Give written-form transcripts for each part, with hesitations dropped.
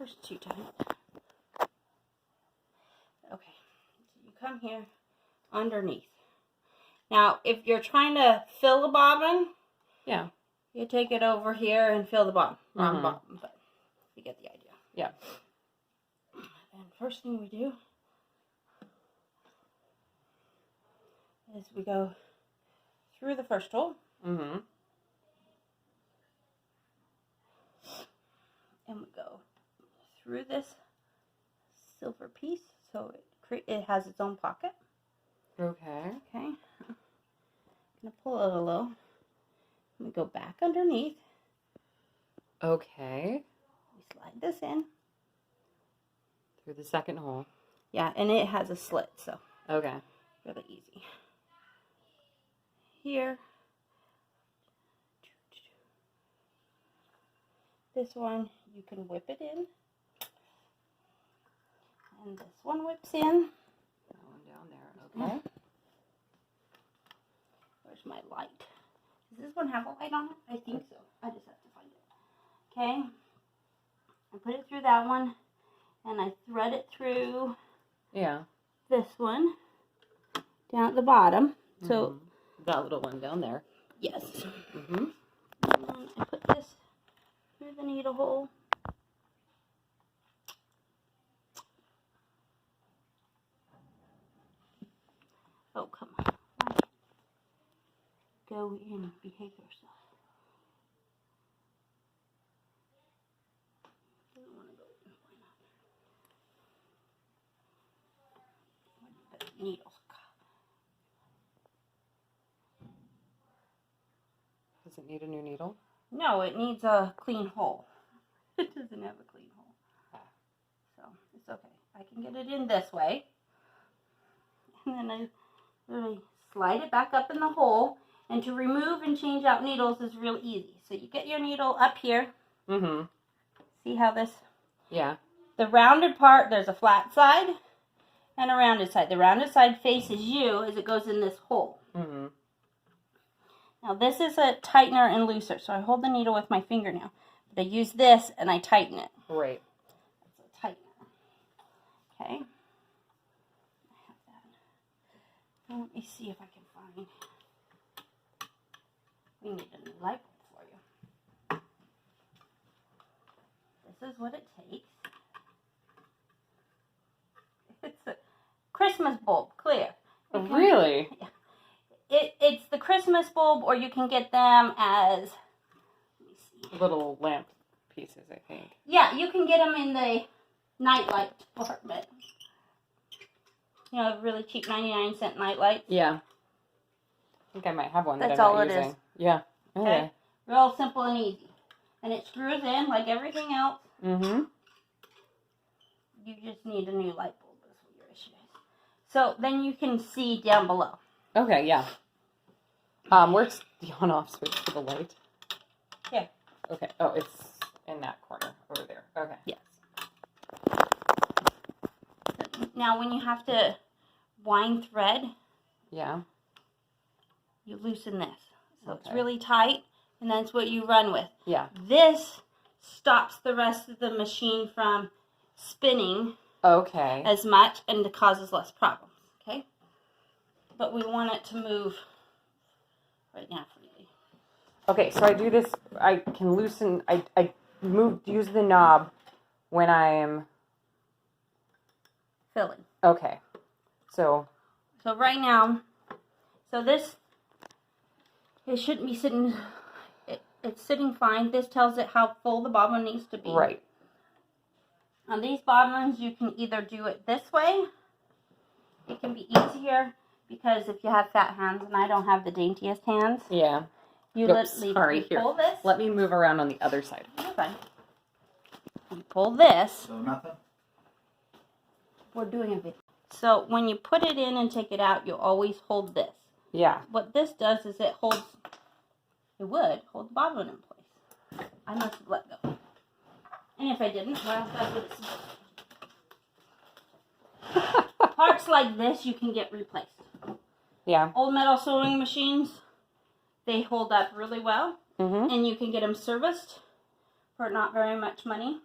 Where's too tight? Okay, so you come here underneath. Now, if you're trying to fill the bobbin, yeah, you take it over here and fill the bottom. Wrong bottom, but you get the idea. Yeah. And first thing we do is we go through the first hole. Mm-hmm. And we go through this silver piece, so it has its own pocket. Okay. Okay. I'm gonna pull it a little. We go back underneath. Okay. We slide this in. Through the second hole. Yeah, and it has a slit, so Okay. really easy. Here. This one, you can whip it in. And this one whips in. That one down there. Okay. Where's my light? Does this one have a light on it? I think so. I just have to find it. Okay. I put it through that one. And I thread it through this one. Down at the bottom. So that little one down there. yes. Mm-hmm. And then I put this through the needle hole. Oh, come on. Go in and behave yourself. I don't want to go in. Why not? Needles. Does it need a new needle? No, it needs a clean hole. It doesn't have a clean hole. So, it's okay. I can get it in this way. And then I really slide it back up in the hole. And to remove and change out needles is real easy. So you get your needle up here. Mm-hmm. See how this? Yeah. The rounded part, there's a flat side and a rounded side. The rounded side faces you as it goes in this hole. Mm-hmm. Now this is a tightener and looser. So I hold the needle with my fingernail. But I use this and I tighten it. Right. That's a tightener. Okay. I have that. Now let me see if I can find... We need a new light bulb for you. This is what it takes. It's a Christmas bulb, clear. Really? It's the Christmas bulb, or you can get them as... Let me see. Little lamp pieces, I think. Yeah, you can get them in the nightlight department. You know, really cheap 99-cent nightlights. Yeah. I think I might have one That's that I'm all not it using. is. Yeah. Okay. Real simple and easy. And it screws in like everything else. Mm-hmm. You just need a new light bulb is what your issue is. So then you can see down below. Okay, yeah. Where's the on-off switch for the light? Here. Okay. Oh, it's in that corner over there. Okay. Yes. Now when you have to wind thread, Yeah. you loosen this. So Okay. it's really tight, and that's what you run with. Yeah. This stops the rest of the machine from spinning Okay. as much and causes less problems, okay? But we want it to move right now freely. Okay, so I do this, I can loosen, I use the knob when I'm... Filling. Okay. So right now, so this, it shouldn't be sitting, it's sitting fine. This tells it how full the bobbin needs to be. right. On these bobbins, you can either do it this way. It can be easier because if you have fat hands, and I don't have the daintiest hands, Yeah. you Oops, literally sorry, you here. pull this. Let me move around on the other side. You're fine. You pull this. So nothing? We're doing a video. So when you put it in and take it out, you always hold this. Yeah. What this does is it holds, it would hold the bobbin in place. I must have let go. And if I didn't, well, that's what it's. Parts like this you can get replaced. Yeah. Old metal sewing machines, they hold up really well. Mm-hmm. And you can get them serviced for not very much money.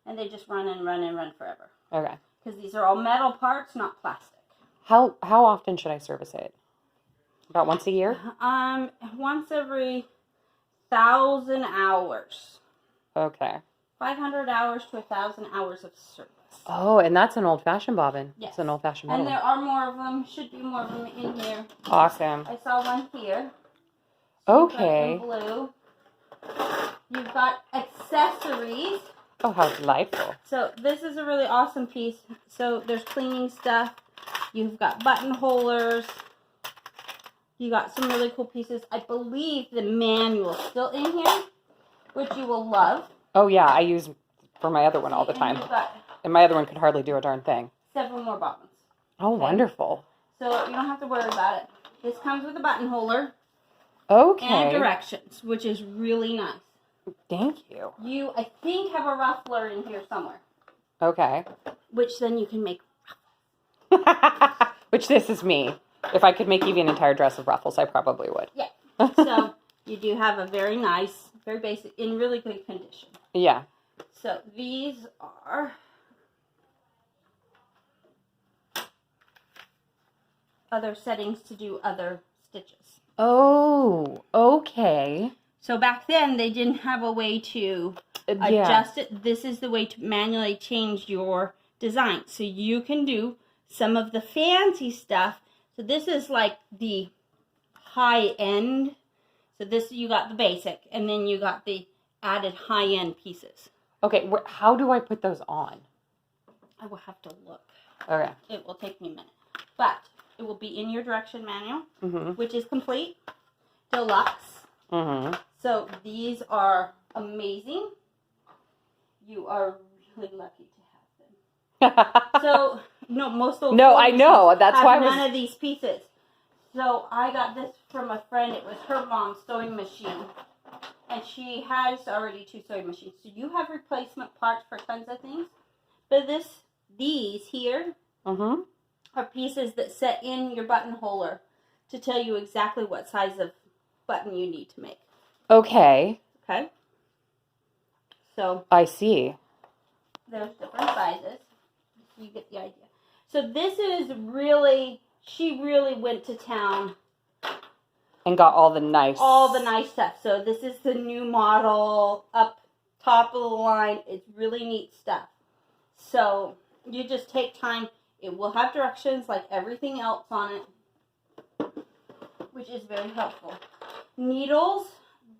and they just run and run and run forever. Okay. Because these are all metal parts, not plastic. How often should I service it? About once a year? Once every 1,000 hours. Okay. 500 hours to 1,000 hours of service. Oh, and that's an old-fashioned bobbin. Yes. It's an old-fashioned And bobbin. there are more of them. Should be more of them in here. Awesome. I saw one here. Okay. You've got it in blue. You've got accessories. Oh, how delightful. So this is a really awesome piece. So there's cleaning stuff. You've got buttonholers. You got some really cool pieces. I believe the manual's still in here, which you will love. Oh, yeah. I use for my other one all the And time. you've got And my other one could hardly do a darn thing. several more bobbins. Oh, Okay. wonderful. So you don't have to worry about it. This comes with a buttonholer Okay. and directions, which is really nice. Thank you. You, I think, have a ruffler in here somewhere, Okay. which then you can make. Which this is me. If I could make even an entire dress of ruffles, I probably would. Yeah. So you do have a very nice, very basic, in really good condition. Yeah. So these are other settings to do other stitches. Oh, okay. So back then they didn't have a way to Yeah. adjust it. This is the way to manually change your design. So you can do some of the fancy stuff. So this is like the high end. So this, you got the basic, and then you got the added high end pieces. Okay, how do I put those on? I will have to look. Okay. It will take me a minute. But it will be in your direction manual, Mm-hmm. which is complete. Deluxe. Mm-hmm. So these are amazing. You are really lucky to have them. So, no, most of No, I know. That's have why I none was... of these pieces. So I got this from a friend. It was her mom's sewing machine. And she has already 2 sewing machines. So you have replacement parts for tons of things. But these here Mm-hmm. are pieces that set in your buttonholer to tell you exactly what size of button you need to make. Okay. Okay? So I see. there's different sizes. You get the idea. So this is really, she really went to town. And got all the nice... All the nice stuff. So this is the new model, up top of the line. It's really neat stuff. So you just take time. It will have directions like everything else on it, which is very helpful. Needles.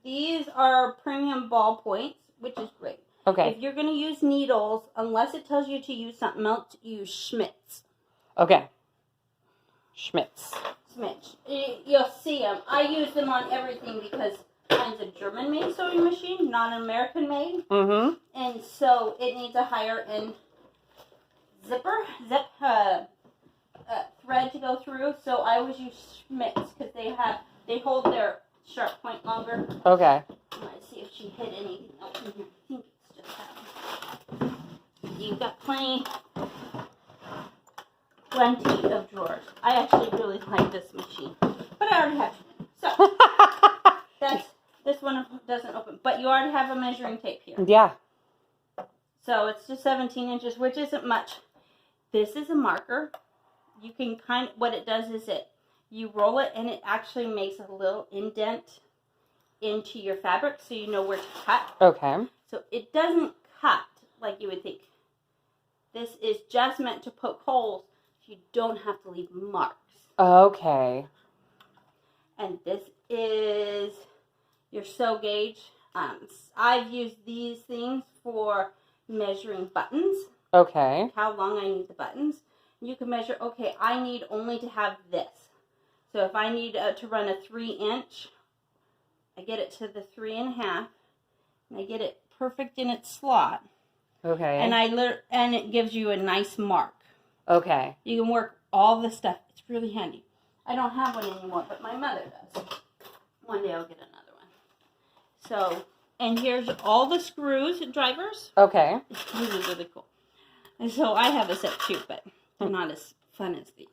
These are premium ballpoints, which is great. Okay. If you're going to use needles, unless it tells you to use something else, use Schmitz. Okay. Schmitz. Schmitz. You'll see them. I use them on everything because mine's a German-made sewing machine, not an American-made. Mm-hmm. And so it needs a higher-end zip thread to go through. So I always use Schmitz because they hold their sharp point longer. Okay. Let's see if she hid anything else in here. I think it's just that. You've got plenty of drawers. I actually really like this machine, but I already have two. So this one doesn't open, but you already have a measuring tape here. Yeah. So it's just 17 inches, which isn't much. This is a marker. You can what it does is you roll it and it actually makes a little indent into your fabric so you know where to cut. Okay. So it doesn't cut like you would think. This is just meant to poke holes so you don't have to leave marks. Okay. And this is your sew gauge. I've used these things for measuring buttons. Okay. How long I need the buttons. You can measure, okay, I need only to have this. So if I need to run a 3-inch, I get it to the 3.5, and I get it perfect in its slot. Okay. And it gives you a nice mark. Okay. You can work all this stuff. It's really handy. I don't have one anymore, but my mother does. One day I'll get another one. So, and here's all the screws and drivers. Okay. It's really, really cool. And so I have a set too, but they're not as fun as these.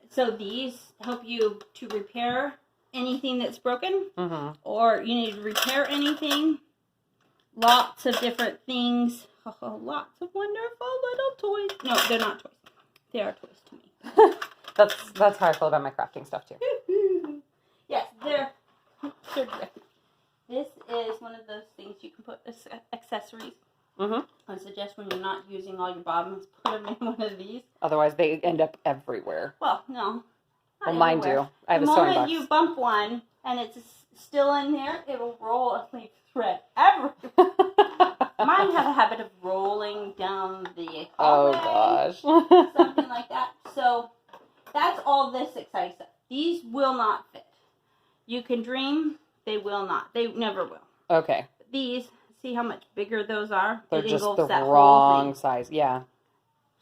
So these help you to repair anything that's broken, Mm-hmm. or you need to repair anything lots of different things. Oh, lots of wonderful little toys. No, they're not toys. They are toys to me. That's how I feel about my crafting stuff too. Yes, they're different. This is one of those things you can put as accessories. Mm-hmm. I suggest when you're not using all your bobbins, put them in one of these. Otherwise, they end up everywhere. Well, no. Well, mine do. I have a sewing box. The moment you bump one and it's still in there, it will roll and leave thread everywhere. Mine have a habit of rolling down the hallway. Oh, gosh. Something like that. So, that's all this exciting stuff. These will not fit. You can dream, they will not. They never will. Okay. But these, see how much bigger those are? They're It just engulfs the that whole wrong thing. size. Yeah.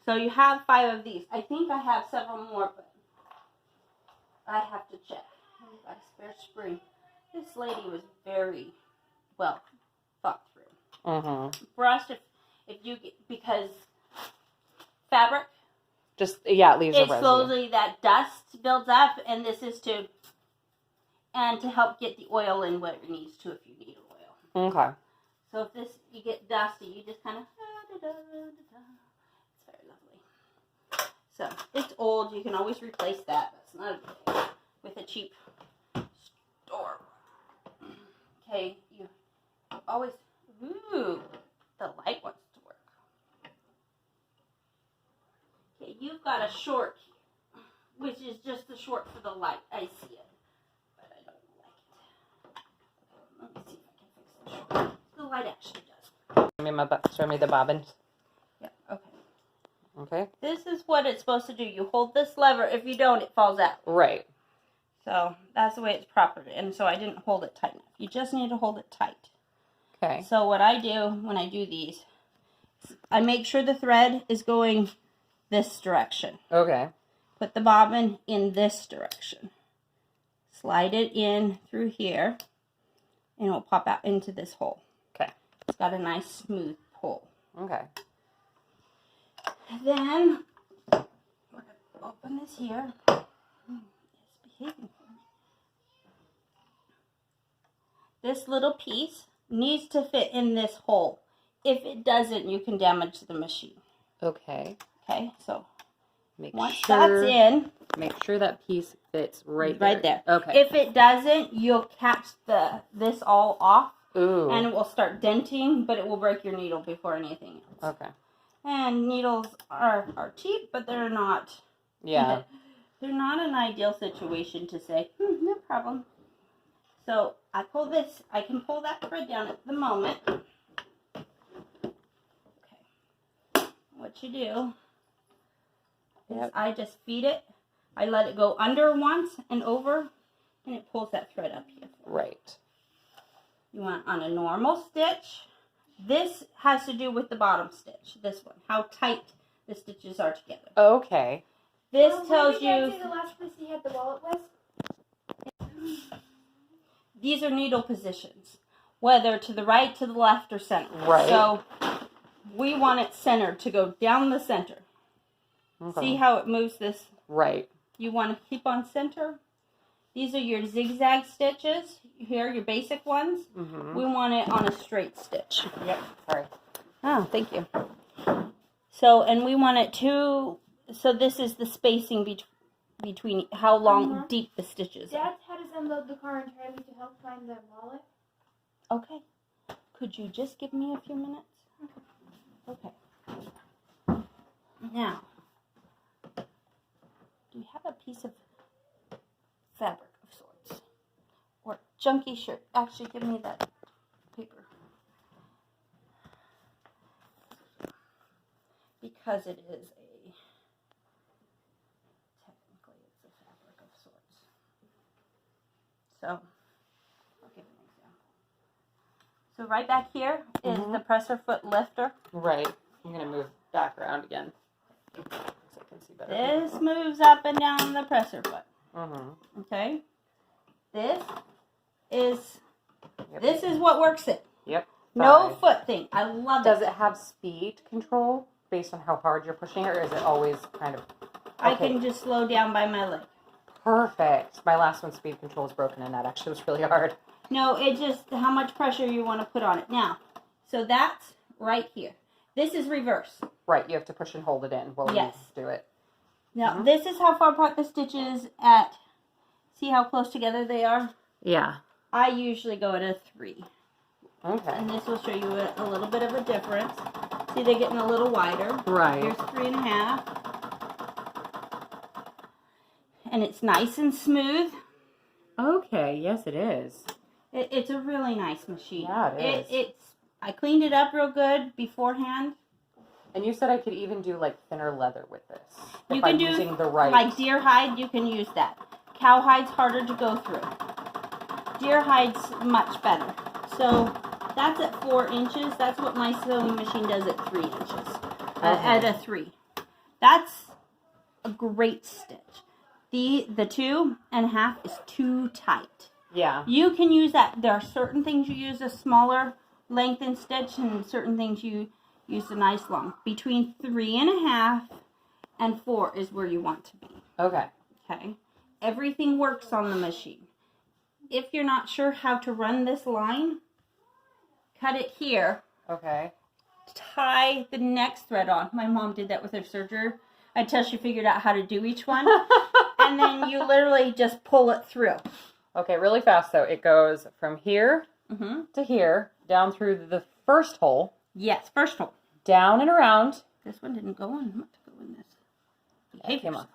So you have 5 of these. I think I have several more, but I have to check. I've got a spare spring. This lady was very well thought through. Mm-hmm. For us, if you get, because fabric, Just, yeah, it leaves a it residue. slowly, that dust builds up, and this is to help get the oil in where it needs to if you need oil. Okay. So if this, you get dusty, you just kind of, it's very lovely. So, it's old, you can always replace that. That's not a big deal. With a cheap store. Okay, you always, ooh, the light wants to work. Okay, you've got a short, which is just the short for the light. I see it, but I don't like it. Okay, let me see if I can fix the short. The light actually does. Show me the bobbins. Yeah, okay. Okay. This is what it's supposed to do. You hold this lever. If you don't, it falls out. Right. So that's the way it's proper. And so I didn't hold it tight enough. You just need to hold it tight. Okay. So what I do when I do these, I make sure the thread is going this direction. Okay. Put the bobbin in this direction. Slide it in through here. And it will pop out into this hole. Okay. It's got a nice smooth pull. Okay. Then, open this here. It's behaving for me. This little piece needs to fit in this hole. If it doesn't, you can damage the machine. Okay. Okay, so once sure that's in, make sure that piece fits right there. Okay. If it doesn't, you'll catch this all off, Ooh. and it will start denting, but it will break your needle before anything else. Okay. And needles are cheap, but they're not. Yeah. They're not an ideal situation to say, no problem. So I pull this. I can pull that thread down at the moment. Okay. What you do is I just feed it. I let it go under once and over, and it pulls that thread up here. Right. You want on a normal stitch. This has to do with the bottom stitch. This one, how tight the stitches are together. Okay. This Well, tells where did you Dad say the last place he had the wallet was? these are needle positions, whether to the right, to the left, or center. Right. So we want it centered to go down the center. Okay. See how it moves this? Right. You want to keep on center. These are your zigzag stitches. Here are your basic ones. Mm-hmm. We want it on a straight stitch. Yep. Sorry. Oh, thank you. So, and we want it to, so this is the spacing between how long, deep the stitches are. Dad had us unload the car entirely to help find the wallet. Okay. Could you just give me a few minutes? Okay. Now, do you have a piece of fabric of sorts? Or junky shirt? Actually, give me that paper. Because it is technically it's a fabric of sorts. So, I'll give an example. So right back here is the presser foot lifter. Right. I'm going to move back around again so I can see better. This moves up and down the presser foot. Mm-hmm. Okay? This is Yep. what works it. Yep. No Fine. foot thing. I love Does it. it have speed control based on how hard you're pushing it, or is it always kind of... I Okay. can just slow down by my leg. Perfect. My last one, speed control, is broken, and that actually was really hard. No, it just how much pressure you want to put on it. Now, So that's right here. This is reverse. Right, you have to push and hold it in while Yes. you do it. Now, this is how far apart the stitch is at, see how close together they are? Yeah. I usually go at a 3. Okay. And this will show you a little bit of a difference. See, they're getting a little wider. Right. Here's 3.5. And it's nice and smooth. Okay, yes it is. It's a really nice machine. Yeah, it is. I cleaned it up real good beforehand. And you said I could even do like thinner leather with this. You if can I'm do using the right. like deer hide, you can use that. Cowhide's harder to go through. Deer hide's much better. So that's at 4 inches. That's what my sewing machine does at 3 inches. At a 3. That's a great stitch. The 2.5 is too tight. Yeah. You can use that. There are certain things you use a smaller lengthened stitch and certain things you use a nice long. Between 3.5 and 4 is where you want to be. Okay. Okay. Everything works on the machine. If you're not sure how to run this line, cut it here. Okay. Tie the next thread on. My mom did that with her serger until she figured out how to do each one. And then you literally just pull it through. Okay, really fast though. It goes from here to here, down through the first hole, Yes, first hole. down and around. This one didn't go in. What to go in this? It came off.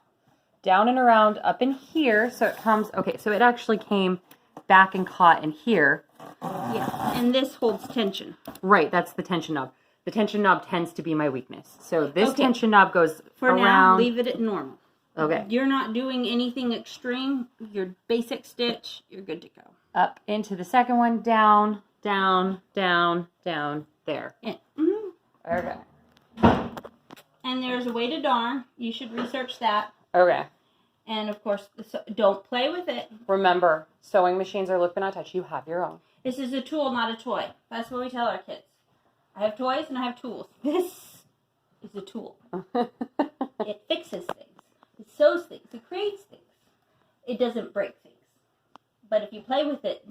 Down and around up in here. So it comes, okay, so it actually came back and caught in here. Yeah, and this holds tension. Right, that's the tension knob. The tension knob tends to be my weakness. So this Okay. tension knob goes For around. now, leave it at normal. Okay. You're not doing anything extreme. Your basic stitch, you're good to go. Up into the second one, down, down, down, down, there. And, Okay. and there's a way to darn. You should research that. Okay. And of course, don't play with it. Remember, sewing machines are look but not touch. You have your own. This is a tool, not a toy. That's what we tell our kids. I have toys and I have tools. This is a tool. It fixes things. It sews things. It creates things. It doesn't break things. But if you play with it,